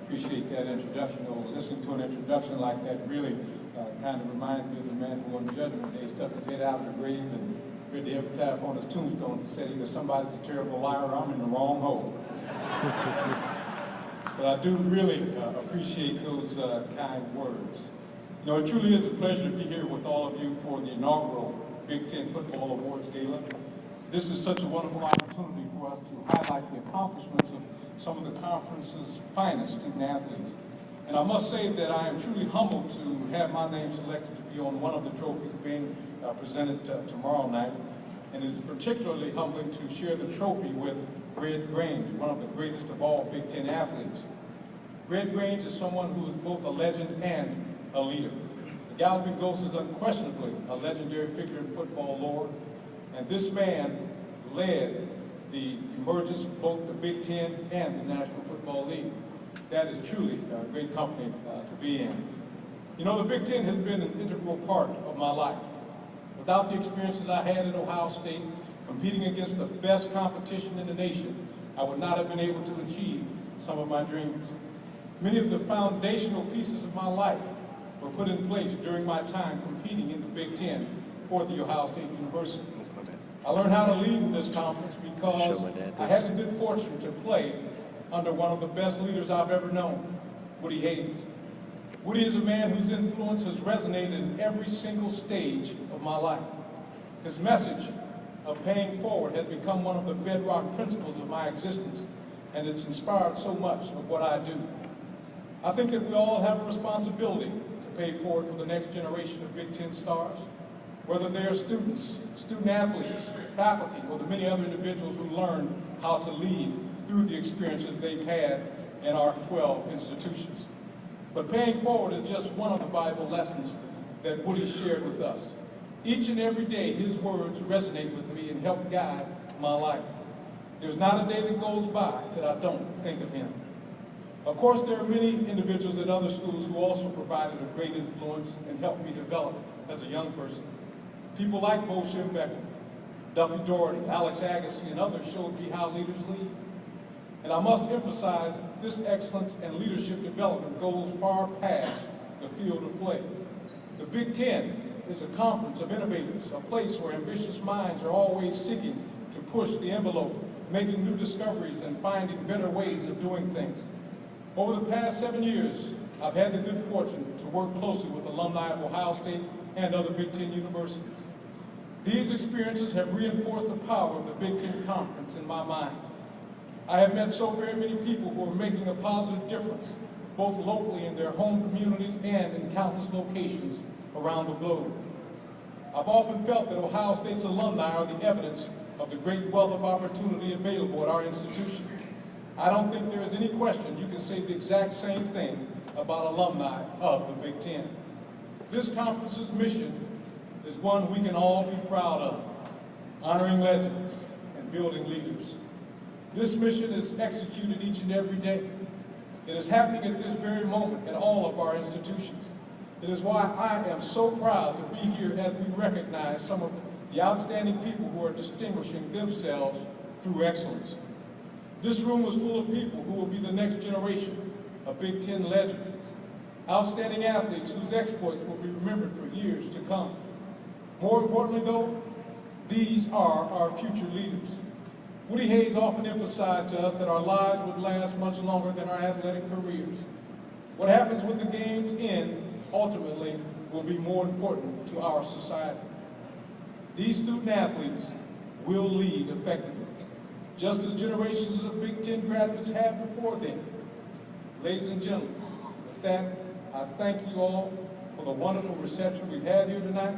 Appreciate that introduction. Listening to an introduction like that really kind of reminds me of the man who on Judgment Day stuck his head out of the grave and read the epitaph on his tombstone and said either somebody's a terrible liar or I'm in the wrong hole. But I do really appreciate those kind words. You know, it truly is a pleasure to be here with all of you for the inaugural Big Ten Football Awards Gala. This is such a wonderful opportunity for us to highlight the accomplishments of some of the conference's finest student athletes. And I must say that I am truly humbled to have my name selected to be on one of the trophies being presented tomorrow night. And it is particularly humbling to share the trophy with Red Grange, one of the greatest of all Big Ten athletes. Red Grange is someone who is both a legend and a leader. The Galloping Ghost is unquestionably a legendary figure in football lore, and this man led the emergence of both the Big Ten and the National Football League. That is truly a great company to be in. You know, the Big Ten has been an integral part of my life. Without the experiences I had at Ohio State, competing against the best competition in the nation, I would not have been able to achieve some of my dreams. Many of the foundational pieces of my life were put in place during my time competing in the Big Ten for the Ohio State University. I learned how to lead in this conference because I had the good fortune to play under one of the best leaders I've ever known, Woody Hayes. Woody is a man whose influence has resonated in every single stage of my life. His message of paying forward has become one of the bedrock principles of my existence, and it's inspired so much of what I do. I think that we all have a responsibility to pay forward for the next generation of Big Ten stars, whether they are students, student athletes, faculty, or the many other individuals who learn how to lead through the experiences they've had in our 12 institutions. But paying forward is just one of the Bible lessons that Woody shared with us. Each and every day, his words resonate with me and help guide my life. There's not a day that goes by that I don't think of him. Of course, there are many individuals at other schools who also provided a great influence and helped me develop as a young person. People like Bo Schembechler, Duffy Doherty, Alex Agassi, and others showed me how leaders lead. And I must emphasize this excellence and leadership development goes far past the field of play. The Big Ten is a conference of innovators, a place where ambitious minds are always seeking to push the envelope, making new discoveries and finding better ways of doing things. Over the past 7 years, I've had the good fortune to work closely with alumni of Ohio State and other Big Ten universities. These experiences have reinforced the power of the Big Ten Conference in my mind. I have met so very many people who are making a positive difference, both locally in their home communities and in countless locations around the globe. I've often felt that Ohio State's alumni are the evidence of the great wealth of opportunity available at our institution. I don't think there is any question you can say the exact same thing about alumni of the Big Ten. This conference's mission is one we can all be proud of, honoring legends and building leaders. This mission is executed each and every day. It is happening at this very moment at all of our institutions. It is why I am so proud to be here as we recognize some of the outstanding people who are distinguishing themselves through excellence. This room is full of people who will be the next generation of Big Ten legends, outstanding athletes whose exploits will be remembered for years to come. More importantly, though, these are our future leaders. Woody Hayes often emphasized to us that our lives would last much longer than our athletic careers. What happens when the games end ultimately will be more important to our society. These student athletes will lead effectively, just as generations of Big Ten graduates have before them. Ladies and gentlemen, with that, I thank you all for the wonderful reception we've had here tonight,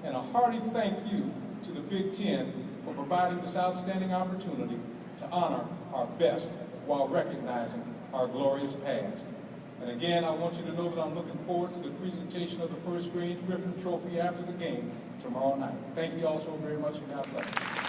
and a hearty thank you to the Big Ten for providing this outstanding opportunity to honor our best while recognizing our glorious past. And again, I want you to know that I'm looking forward to the presentation of the first Archie Griffin Trophy after the game tomorrow night. Thank you all so very much, and God bless you.